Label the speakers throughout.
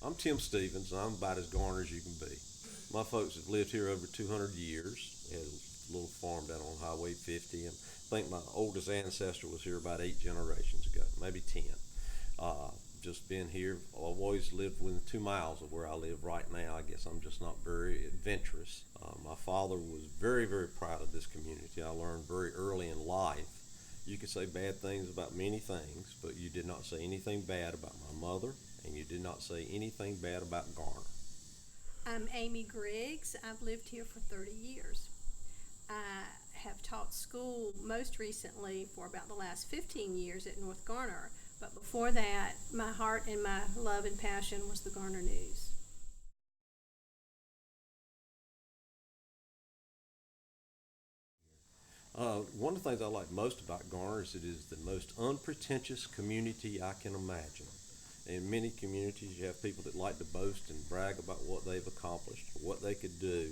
Speaker 1: I'm Tim Stevens, and I'm about as Garner as you can be. My folks have lived here over 200 years. Had a little farm down on Highway 50, and I think my oldest ancestor was here about 8 generations ago, maybe 10. Uh, just been here. I've always lived within 2 miles of where I live right now. I guess I'm just not very adventurous. My father was very, very proud of this community. I learned very early in life. You could say bad things about many things, but you did not say anything bad about my mother, and you did not say anything bad about Garner.
Speaker 2: I'm Amy Griggs. I've lived here for 30 years. I have taught school most recently for about the last 15 years at North Garner, but before that, my heart and my love and passion was the Garner News.
Speaker 1: One of the things I like most about Garner is it is the most unpretentious community I can imagine. In many communities, you have people that like to boast and brag about what they've accomplished or what they could do.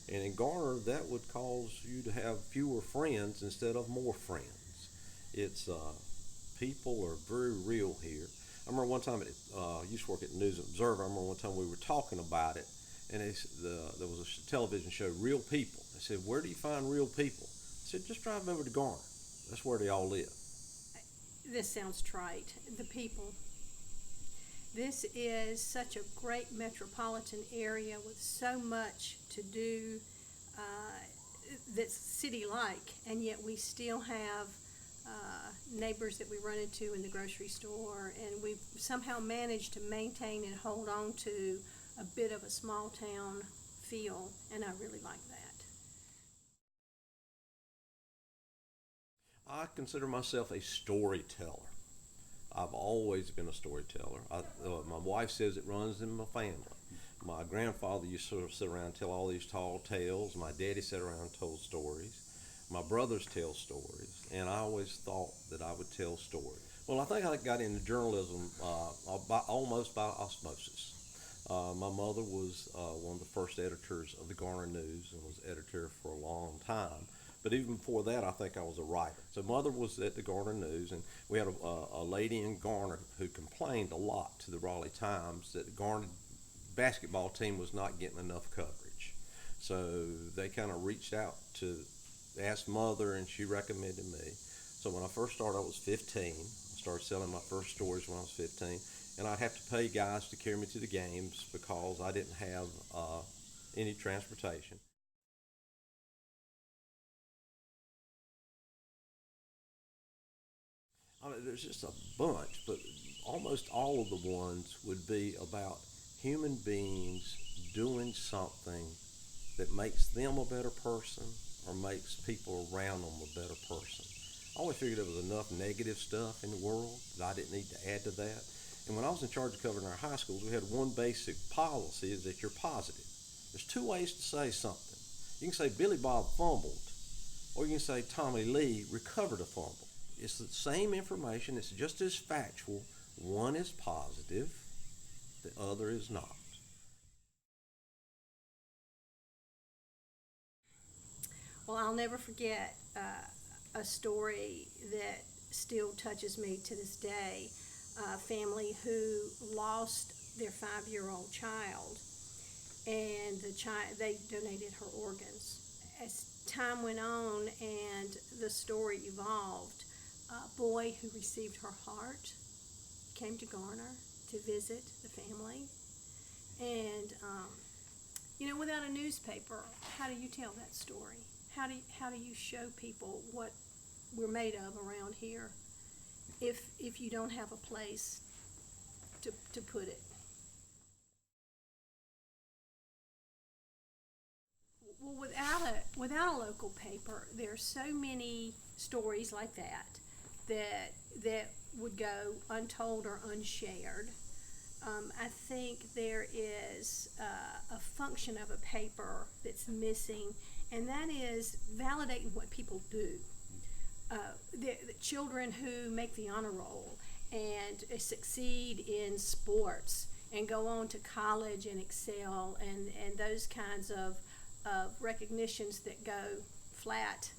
Speaker 1: And in Garner, that would cause you to have fewer friends instead of more friends. It's People are very real here. I remember one time I used to work at the News Observer. I remember one time we were talking about it, and there was a television show, Real People. They said, "Where do you find real people?" I said, "Just drive over to Garner. That's where they all live."
Speaker 2: This sounds trite. The people. This is such a great metropolitan area with so much to do that's city like, and yet we still have neighbors that we run into in the grocery store, and we've somehow managed to maintain and hold on to a bit of a small town feel, and I really like that.
Speaker 1: I consider myself a storyteller. I've always been a storyteller. My wife says it runs in my family. My grandfather used to sort of sit around and tell all these tall tales. My daddy sat around and told stories. My brothers tell stories, and I always thought that I would tell stories. Well, I think I got into journalism almost by osmosis. My mother was one of the first editors of the Garner News and was editor for a long time. But even before that, I think I was a writer. So mother was at the Garner News, and we had a lady in Garner who complained a lot to the Raleigh Times that the Garner basketball team was not getting enough coverage. So they kind of reached out to ask mother, and she recommended me. So when I first started, I was 15. I started selling my first stories when I was 15, and I'd have to pay guys to carry me to the games because I didn't have any transportation. I mean, there's just a bunch, but almost all of the ones would be about human beings doing something that makes them a better person or makes people around them a better person. I always figured there was enough negative stuff in the world that I didn't need to add to that. And when I was in charge of covering our high schools, we had one basic policy is that you're positive. There's two ways to say something. You can say Billy Bob fumbled, or you can say Tommy Lee recovered a fumble. It's the same information, it's just as factual. One is positive, the other is not.
Speaker 2: Well, I'll never forget a story that still touches me to this day. A family who lost their 5-year-old child, and they donated her organs. As time went on and the story evolved, a boy who received her heart came to Garner to visit the family, and without a newspaper, how do you tell that story? How do you show people what we're made of around here if you don't have a place to put it? Well, without a local paper, there are so many stories like that would go untold or unshared. I think there is a function of a paper that's missing, and that is validating what people do. The children who make the honor roll and succeed in sports and go on to college and excel, and those kinds of recognitions that go flat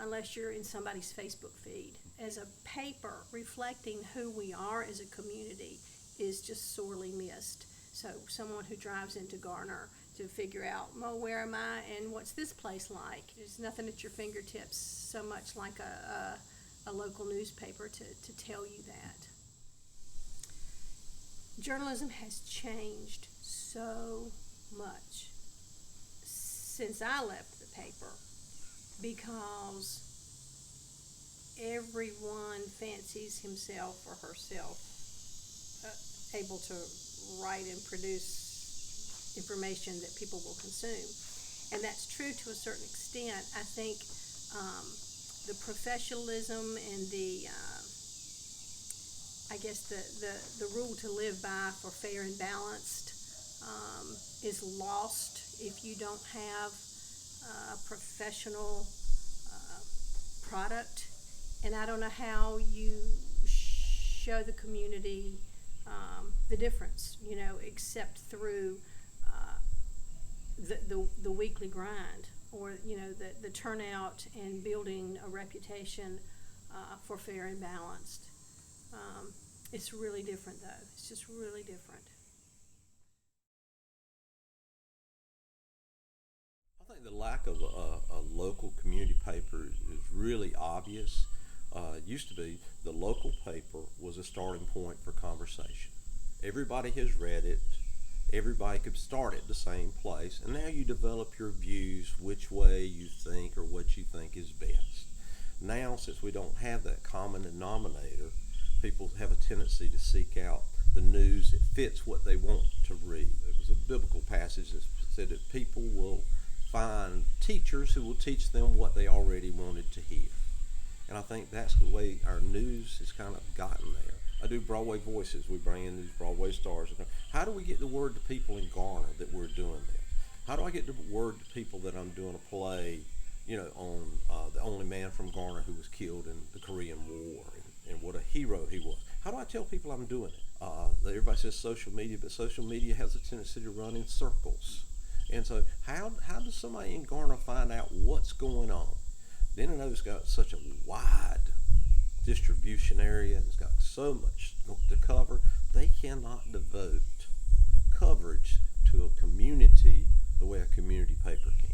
Speaker 2: unless you're in somebody's Facebook feed. As a paper reflecting who we are as a community is just sorely missed. So someone who drives into Garner to figure out, well, where am I and what's this place like? There's nothing at your fingertips so much like a local newspaper to tell you that. Journalism has changed so much since I left the paper, because everyone fancies himself or herself able to write and produce information that people will consume. And that's true to a certain extent. I think the professionalism and I guess the rule to live by for fair and balanced is lost if you don't have a professional product. And I don't know how you show the community the difference, except through the weekly grind, or the turnout and building a reputation for fair and balanced. It's really different, though. It's just really different.
Speaker 1: I think the lack of a local community paper is really obvious. It used to be the local paper was a starting point for conversation. Everybody has read it. Everybody could start at the same place, and now you develop your views, which way you think or what you think is best. Now, since we don't have that common denominator, people have a tendency to seek out the news that fits what they want to read. There was a biblical passage that said that people will find teachers who will teach them what they already wanted to hear. And I think that's the way our news has kind of gotten there. I do Broadway Voices. We bring in these Broadway stars. How do we get the word to people in Garner that we're doing this? How do I get the word to people that I'm doing a play, on the only man from Garner who was killed in the Korean War, and what a hero he was? How do I tell people I'm doing it? Everybody says social media, but social media has a tendency to run in circles. And so how does somebody in Garner find out what's going on? The internet's got such a wide distribution area, and it's got so much to cover. They cannot devote coverage to a community the way a community paper can.